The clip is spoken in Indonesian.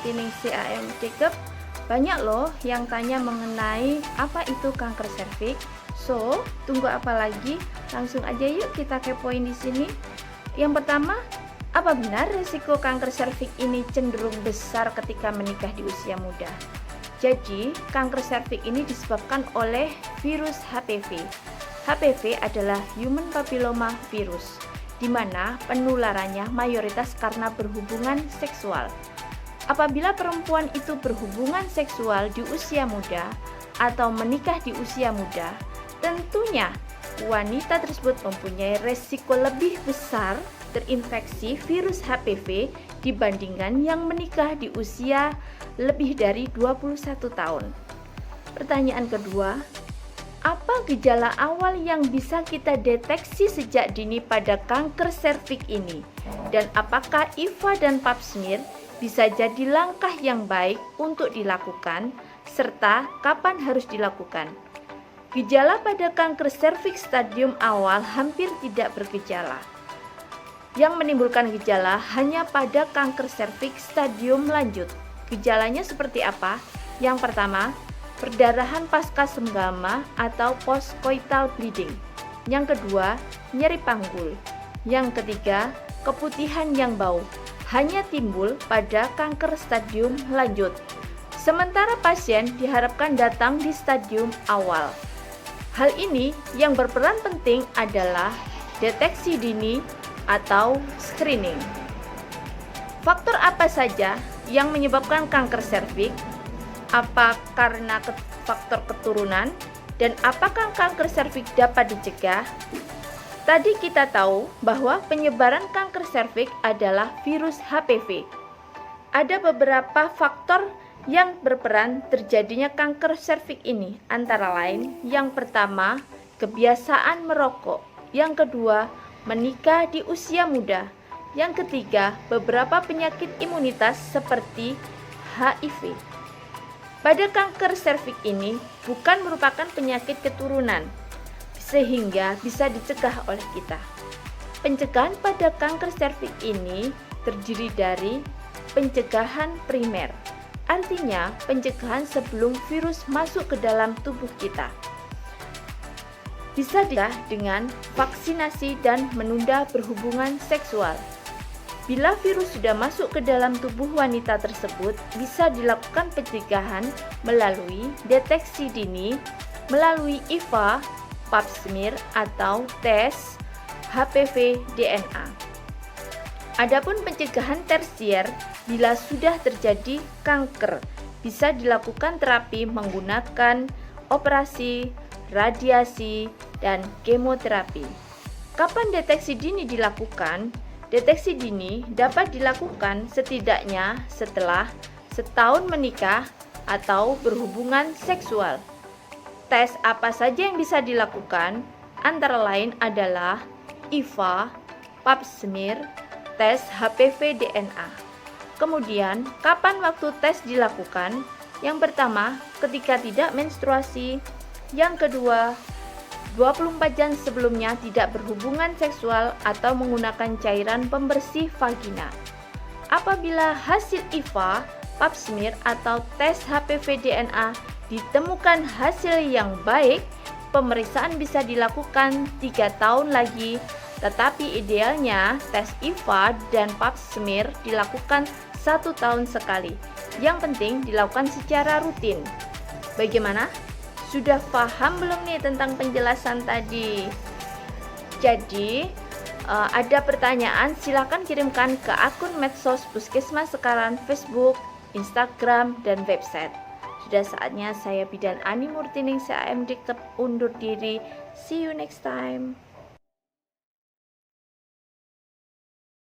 Murtiningsih AMD. Banyak loh yang tanya mengenai apa itu kanker serviks. So, tunggu apa lagi? Langsung aja yuk kita kepoin di sini. Yang pertama, apa benar risiko kanker serviks ini cenderung besar ketika menikah di usia muda? Jadi, kanker serviks ini disebabkan oleh virus HPV. HPV adalah Human Papilloma Virus, di mana penularannya mayoritas karena berhubungan seksual. Apabila perempuan itu berhubungan seksual di usia muda atau menikah di usia muda, tentunya wanita tersebut mempunyai resiko lebih besar terinfeksi virus HPV dibandingkan yang menikah di usia lebih dari 21 tahun. Pertanyaan kedua, apa gejala awal yang bisa kita deteksi sejak dini pada kanker serviks ini? Dan apakah IVA dan Pap smear bisa jadi langkah yang baik untuk dilakukan, serta kapan harus dilakukan? Gejala pada kanker serviks stadium awal hampir tidak bergejala. Yang menimbulkan gejala hanya pada kanker serviks stadium lanjut. Gejalanya seperti apa? Yang pertama, perdarahan pasca senggama atau postcoital bleeding. Yang kedua, nyeri panggul. Yang ketiga, keputihan yang bau. Hanya timbul pada kanker stadium lanjut. Sementara pasien diharapkan datang di stadium awal. Hal ini yang berperan penting adalah deteksi dini atau screening. Faktor apa saja yang menyebabkan kanker serviks? Apa karena faktor keturunan? Dan apakah kanker serviks dapat dicegah? Tadi kita tahu bahwa penyebaran kanker serviks adalah virus HPV. Ada beberapa faktor yang berperan terjadinya kanker serviks ini, antara lain yang pertama, kebiasaan merokok. Yang kedua, menikah di usia muda. Yang ketiga, beberapa penyakit imunitas seperti HIV. Pada kanker serviks ini bukan merupakan penyakit keturunan, sehingga bisa dicegah oleh kita. Pencegahan pada kanker serviks ini terdiri dari pencegahan primer, artinya pencegahan sebelum virus masuk ke dalam tubuh kita. Bisa dicegah dengan vaksinasi dan menunda berhubungan seksual. Bila virus sudah masuk ke dalam tubuh wanita tersebut, bisa dilakukan pencegahan melalui deteksi dini, melalui IVA, Pap smear atau tes HPV DNA. Adapun pencegahan tersier, bila sudah terjadi kanker, bisa dilakukan terapi menggunakan operasi, radiasi, dan kemoterapi. Kapan deteksi dini dilakukan? Deteksi dini dapat dilakukan setidaknya setelah setahun menikah atau berhubungan seksual. Tes apa saja yang bisa dilakukan? Antara lain adalah IVA, Pap smear, tes HPV DNA. Kemudian, kapan waktu tes dilakukan? Yang pertama, ketika tidak menstruasi. Yang kedua, 24 jam sebelumnya tidak berhubungan seksual atau menggunakan cairan pembersih vagina. Apabila hasil IVA, Pap smear atau tes HPV DNA ditemukan hasil yang baik, pemeriksaan bisa dilakukan 3 tahun lagi, tetapi idealnya tes IVA dan Pap smear dilakukan 1 tahun sekali. Yang penting dilakukan secara rutin. Bagaimana? Sudah paham belum nih tentang penjelasan tadi? Jadi, ada pertanyaan silakan kirimkan ke akun medsos Puskesmas Sekarang, Facebook, Instagram, dan website. Sudah saatnya saya Bidan Ani Murtiningsih AMD undur diri. See you next time.